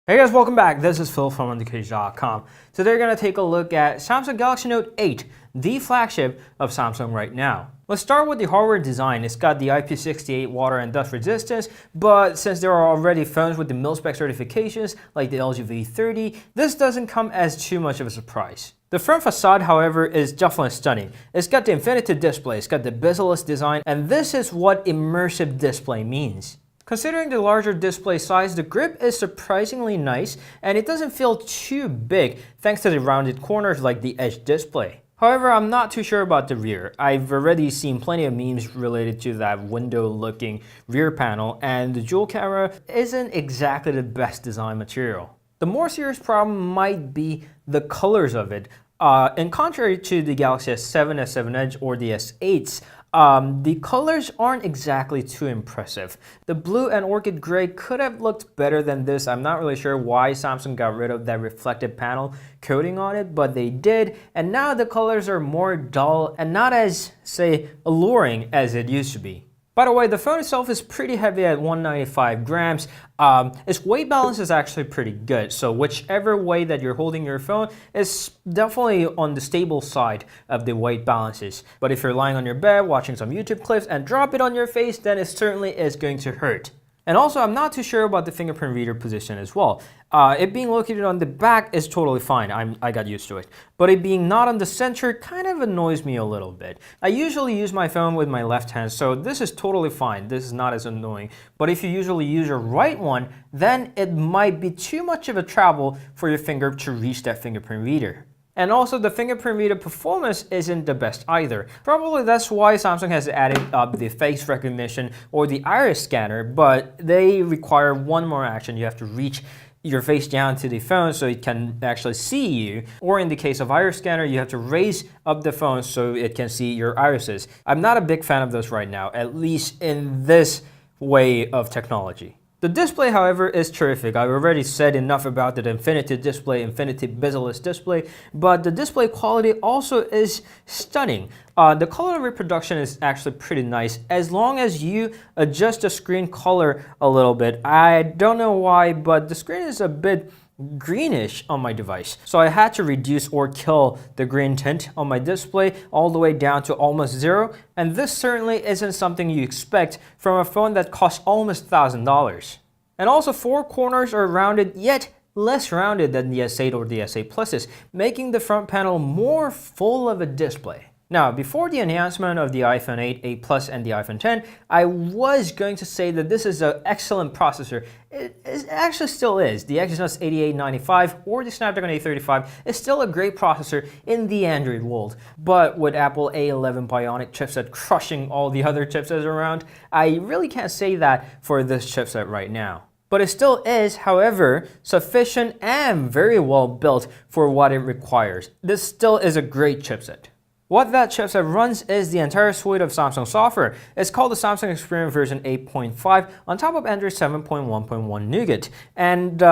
Hey guys, welcome back. This is Phil from Note8.com. Today we're going to take a look at Samsung Galaxy Note 8, the flagship of Samsung right now. Let's start with the hardware design. It's got the IP68 water and dust resistance, but since there are already phones with the mil-spec certifications like the LG V30, this doesn't come as too much of a surprise. The front facade, however, is definitely stunning. It's got the infinity display, it's got the bezel-less design, and this is what immersive display means. Considering the larger display size, the grip is surprisingly nice and it doesn't feel too big thanks to the rounded corners like the Edge display. However, I'm not too sure about the rear. I've already seen plenty of memes related to that window-looking rear panel, and the dual camera isn't exactly the best design material. The more serious problem might be the colors of it. In contrary to the Galaxy S7, S7 Edge, or the S8s, the colors aren't exactly too impressive. The blue and orchid gray could have looked better than this. I'm not really sure why Samsung got rid of that reflective panel coating on it, but they did, and now the colors are more dull and not as, say, alluring as it used to be. By the way, the phone itself is pretty heavy at 195 grams. Its weight balance is actually pretty good, so whichever way that you're holding your phone is definitely on the stable side of the weight balances. But if you're lying on your bed watching some YouTube clips and drop it on your face, then it certainly is going to hurt. And also, I'm not too sure about the fingerprint reader position as well. It being located on the back is totally fine. I got used to it. But it being not on the center kind of annoys me a little bit. I usually use my phone with my left hand, so this is totally fine. This is not as annoying. But if you usually use your right one, then it might be too much of a travel for your finger to reach that fingerprint reader. And also, the fingerprint reader performance isn't the best either. Probably that's why Samsung has added the face recognition or the iris scanner, but they require one more action. You have to reach your face down to the phone so it can actually see you. Or in the case of iris scanner, you have to raise up the phone so it can see your irises. I'm not a big fan of those right now, at least in this way of technology. The display, however, is terrific. I've already said enough about the infinity display, infinity bezel-less display, but the display quality also is stunning. The color reproduction is actually pretty nice as long as you adjust the screen color a little bit. I don't know why, but the screen is a bit greenish on my device. So I had to reduce or kill the green tint on my display all the way down to almost zero. And this certainly isn't something you expect from a phone that costs almost $1,000. And also, four corners are rounded, yet less rounded than the S8 or the S8 Pluses, making the front panel more full of a display. Now, before the announcement of the iPhone 8, 8 Plus, and the iPhone 10, I was going to say that this is an excellent processor. It actually still is. The Exynos 8895 or the Snapdragon 835 is still a great processor in the Android world. But with Apple A11 Bionic chipset crushing all the other chipsets around, I really can't say that for this chipset right now. But it still is, however, sufficient and very well built for what it requires. This still is a great chipset. What that chipset runs is the entire suite of Samsung software. It's called the Samsung Experience version 8.5 on top of Android 7.1.1 Nougat. And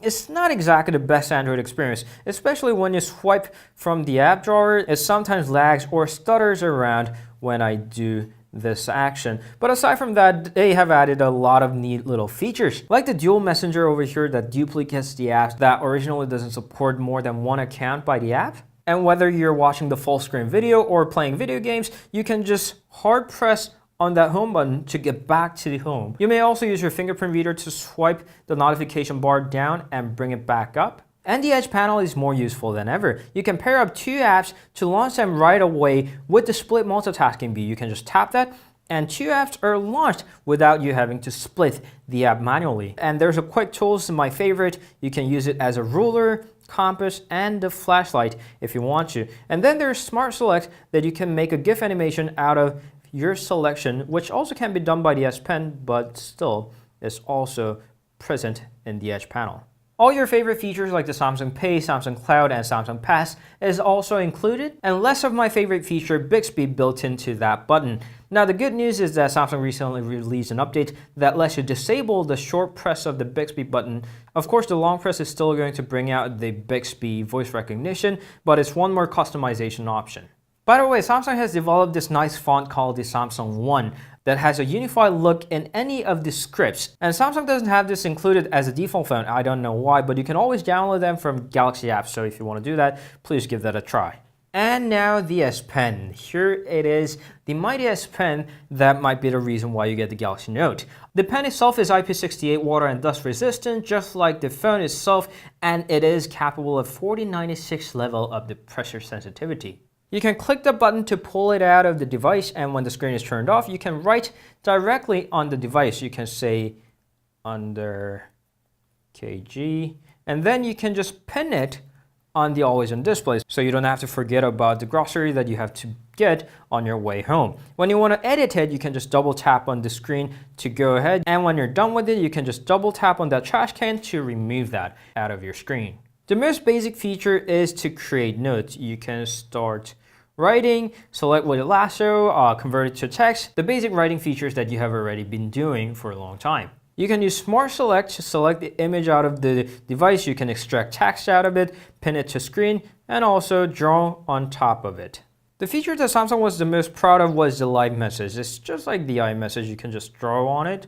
it's not exactly the best Android experience, especially when you swipe from the app drawer. It sometimes lags or stutters around when I do this action. But aside from that, they have added a lot of neat little features, like the dual messenger over here that duplicates the apps that originally doesn't support more than one account by the app. And whether you're watching the full screen video or playing video games, you can just hard press on that home button to get back to the home. You may also use your fingerprint reader to swipe the notification bar down and bring it back up. And the Edge panel is more useful than ever. You can pair up two apps to launch them right away with the split multitasking view. You can just tap that and two apps are launched without you having to split the app manually. And there's a quick tools, my favorite. You can use it as a ruler, compass, and the flashlight if you want to. And then there's Smart Select that you can make a GIF animation out of your selection, which also can be done by the S Pen, but still is also present in the Edge panel. All your favorite features like the Samsung Pay, Samsung Cloud, and Samsung Pass is also included, and less of my favorite feature, Bixby, built into that button. Now the good news is that Samsung recently released an update that lets you disable the short press of the Bixby button. Of course, the long press is still going to bring out the Bixby voice recognition, but it's one more customization option. By the way, Samsung has developed this nice font called the Samsung One that has a unified look in any of the scripts. And Samsung doesn't have this included as a default font. I don't know why, but you can always download them from Galaxy apps. So if you want to do that, please give that a try. And now the S Pen. Here it is, the mighty S Pen that might be the reason why you get the Galaxy Note. The pen itself is IP68 water and dust resistant, just like the phone itself, and it is capable of 4096 level of the pressure sensitivity. You can click the button to pull it out of the device, and when the screen is turned off, you can write directly on the device. You can say under kg, and then you can just pin it on the always on display, so you don't have to forget about the grocery that you have to get on your way home. When you want to edit it, you can just double tap on the screen to go ahead, and when you're done with it, you can just double tap on that trash can to remove that out of your screen. The most basic feature is to create notes. You can start writing, select with a lasso, convert it to text, the basic writing features that you have already been doing for a long time. You can use Smart Select to select the image out of the device. You can extract text out of it, pin it to screen, and also draw on top of it. The feature that Samsung was the most proud of was the live message. It's just like the iMessage. You can just draw on it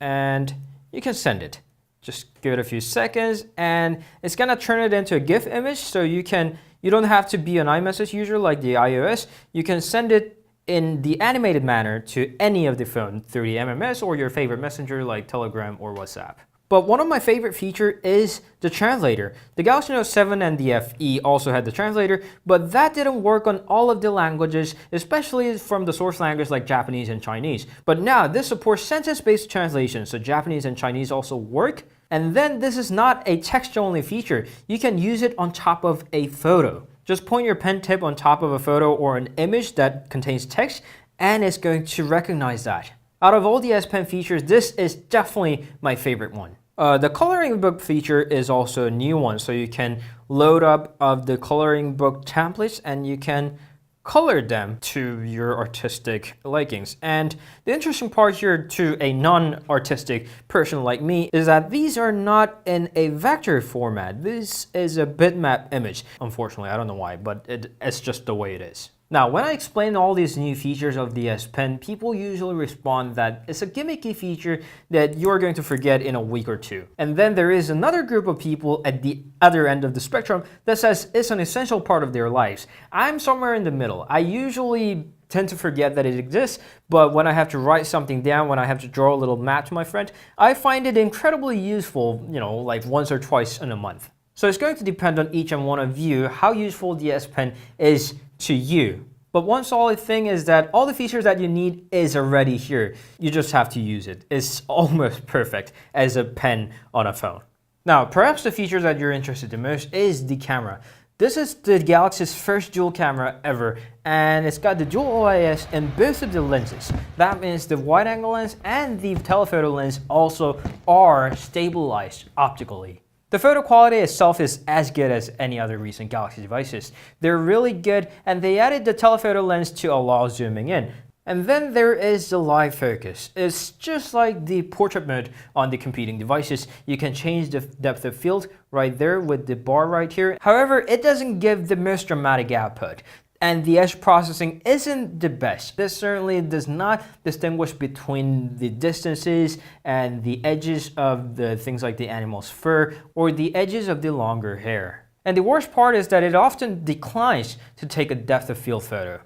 and you can send it. Just give it a few seconds and it's gonna turn it into a GIF image, so you don't have to be an iMessage user like the iOS. You can send it in the animated manner to any of the phone through the MMS or your favorite messenger like Telegram or WhatsApp. But one of my favorite features is the translator. The Galaxy Note 7 and the FE also had the translator, but that didn't work on all of the languages, especially from the source language like Japanese and Chinese. But now this supports sentence-based translation, so Japanese and Chinese also work. And then this is not a text-only feature. You can use it on top of a photo. Just point your pen tip on top of a photo or an image that contains text, and it's going to recognize that. Out of all the S Pen features, this is definitely my favorite one. The coloring book feature is also a new one, so you can load up of the coloring book templates and you can color them to your artistic likings. And the interesting part here to a non-artistic person like me is that these are not in a vector format. This is a bitmap image. Unfortunately, I don't know why, but it's just the way it is. Now, when I explain all these new features of the S Pen, people usually respond that it's a gimmicky feature that you're going to forget in a week or two. And then there is another group of people at the other end of the spectrum that says it's an essential part of their lives. I'm somewhere in the middle. I usually tend to forget that it exists, but when I have to write something down, when I have to draw a little map to my friend, I find it incredibly useful, like once or twice in a month. So it's going to depend on each and one of you how useful the S Pen is to you. But one solid thing is that all the features that you need is already here. You just have to use it. It's almost perfect as a pen on a phone. Now, perhaps the feature that you're interested in most is the camera. This is the Galaxy's first dual camera ever, and it's got the dual OIS in both of the lenses. That means the wide angle lens and the telephoto lens also are stabilized optically. The photo quality itself is as good as any other recent Galaxy devices. They're really good, and they added the telephoto lens to allow zooming in. And then there is the live focus. It's just like the portrait mode on the competing devices. You can change the depth of field right there with the bar right here. However, it doesn't give the most dramatic output. And the edge processing isn't the best. This certainly does not distinguish between the distances and the edges of the things like the animal's fur or the edges of the longer hair. And the worst part is that it often declines to take a depth of field photo.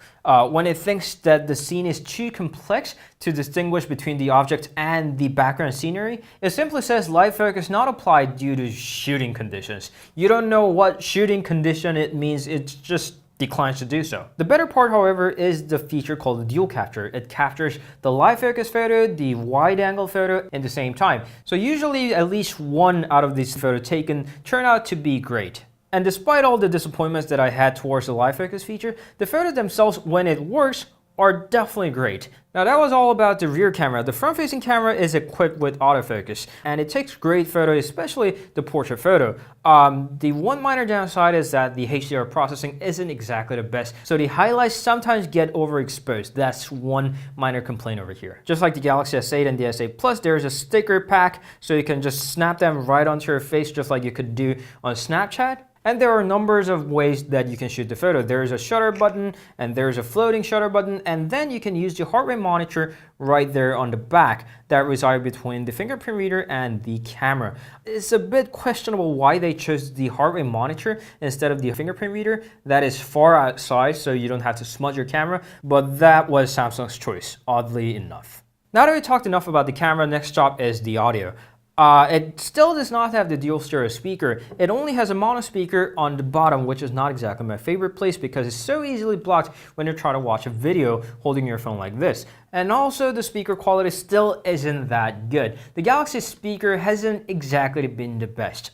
When it thinks that the scene is too complex to distinguish between the object and the background scenery, it simply says live focus not applied due to shooting conditions. You don't know what shooting condition it means, it's just declines to do so. The better part, however, is the feature called the dual capture. It captures the live focus photo, the wide angle photo at the same time. So usually at least one out of these photos taken turn out to be great. And despite all the disappointments that I had towards the live focus feature, the photos themselves, when it works, are definitely great. Now that was all about the rear camera. The front-facing camera is equipped with autofocus, and it takes great photos, especially the portrait photo. The one minor downside is that the HDR processing isn't exactly the best, so the highlights sometimes get overexposed. That's one minor complaint over here. Just like the Galaxy S8 and the S8 Plus, there's a sticker pack, so you can just snap them right onto your face, just like you could do on Snapchat. And there are numbers of ways that you can shoot the photo. There's a shutter button, and there's a floating shutter button, and then you can use the heart rate monitor right there on the back that reside between the fingerprint reader and the camera. It's a bit questionable why they chose the heart rate monitor instead of the fingerprint reader. That is far outside, so you don't have to smudge your camera, but that was Samsung's choice, oddly enough. Now that we talked enough about the camera, next up is the audio. It still does not have the dual stereo speaker. It only has a mono speaker on the bottom, which is not exactly my favorite place because it's so easily blocked when you try to watch a video holding your phone like this. And also the speaker quality still isn't that good. The Galaxy speaker hasn't exactly been the best.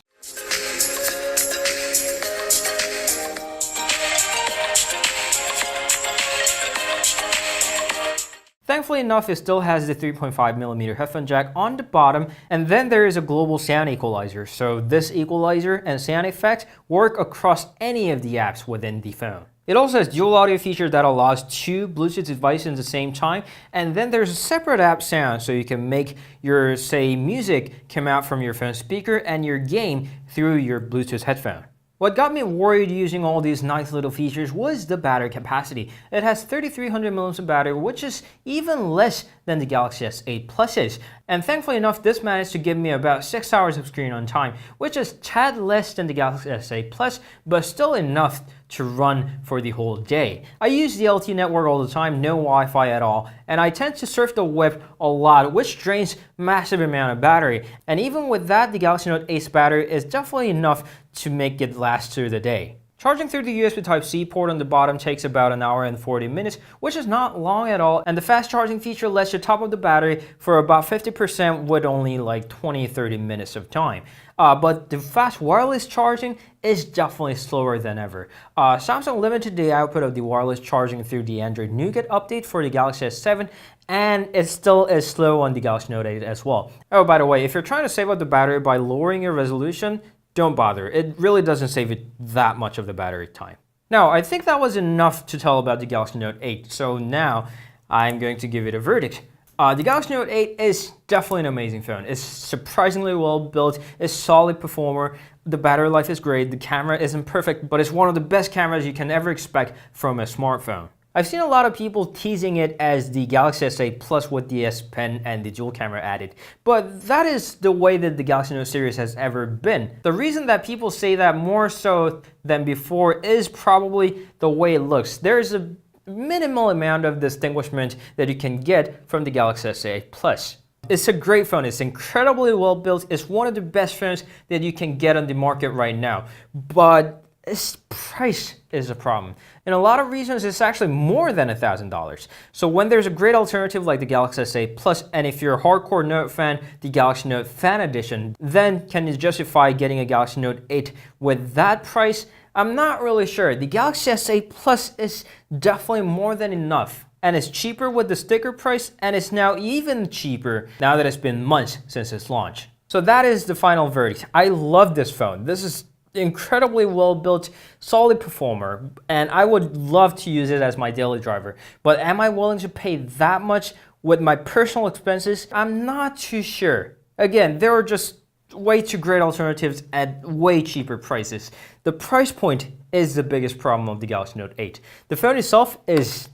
Thankfully enough, it still has the 3.5mm headphone jack on the bottom, and then there is a global sound equalizer. So this equalizer and sound effect work across any of the apps within the phone. It also has dual audio feature that allows two Bluetooth devices at the same time, and then there's a separate app sound so you can make your, say, music come out from your phone speaker and your game through your Bluetooth headphone. What got me worried using all these nice little features was the battery capacity. It has 3300 mAh of battery, which is even less than the Galaxy S8 Plus is. And thankfully enough, this managed to give me about 6 hours of screen on time, which is tad less than the Galaxy S8 Plus, but still enough to run for the whole day. I use the LTE network all the time, no Wi-Fi at all, and I tend to surf the web a lot, which drains massive amount of battery. And even with that, the Galaxy Note 8's battery is definitely enough to make it last through the day. Charging through the USB Type-C port on the bottom takes about an hour and 40 minutes, which is not long at all, and the fast charging feature lets you top up the battery for about 50% with only like 20-30 minutes of time. But the fast wireless charging is definitely slower than ever. Samsung limited the output of the wireless charging through the Android Nougat update for the Galaxy S7, and it still is slow on the Galaxy Note 8 as well. Oh, by the way, if you're trying to save up the battery by lowering your resolution, don't bother. It really doesn't save it that much of the battery time. Now, I think that was enough to tell about the Galaxy Note 8, so now I'm going to give it a verdict. The Galaxy Note 8 is definitely an amazing phone. It's surprisingly well built, it's a solid performer, the battery life is great, the camera isn't perfect, but it's one of the best cameras you can ever expect from a smartphone. I've seen a lot of people teasing it as the Galaxy S8 Plus with the S Pen and the dual camera added, but that is the way that the Galaxy Note series has ever been. The reason that people say that more so than before is probably the way it looks. There's a minimal amount of distinguishment that you can get from the Galaxy S8 Plus. It's a great phone, it's incredibly well built, it's one of the best phones that you can get on the market right now, but its price is a problem. In a lot of reasons, it's actually more than $1,000. So when there's a great alternative like the Galaxy S8 Plus, and if you're a hardcore Note fan, the Galaxy Note Fan Edition, then can you justify getting a Galaxy Note 8 with that price? I'm not really sure. The Galaxy S8 Plus is definitely more than enough. And it's cheaper with the sticker price, and it's now even cheaper now that it's been months since its launch. So that is the final verdict. I love this phone. This is incredibly well built, solid performer, and I would love to use it as my daily driver. But am I willing to pay that much with my personal expenses? I'm not too sure. Again, there are just way too great alternatives at way cheaper prices. The price point is the biggest problem of the Galaxy Note 8. The phone itself is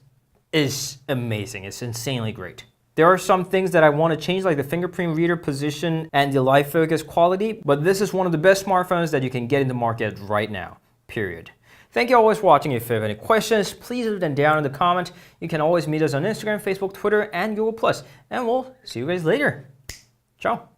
amazing. It's insanely great. There are some things that I want to change, like the fingerprint reader position and the live focus quality, but this is one of the best smartphones that you can get in the market right now, period. Thank you always for watching. If you have any questions, please leave them down in the comments. You can always meet us on Instagram, Facebook, Twitter, and Google+. And we'll see you guys later. Ciao.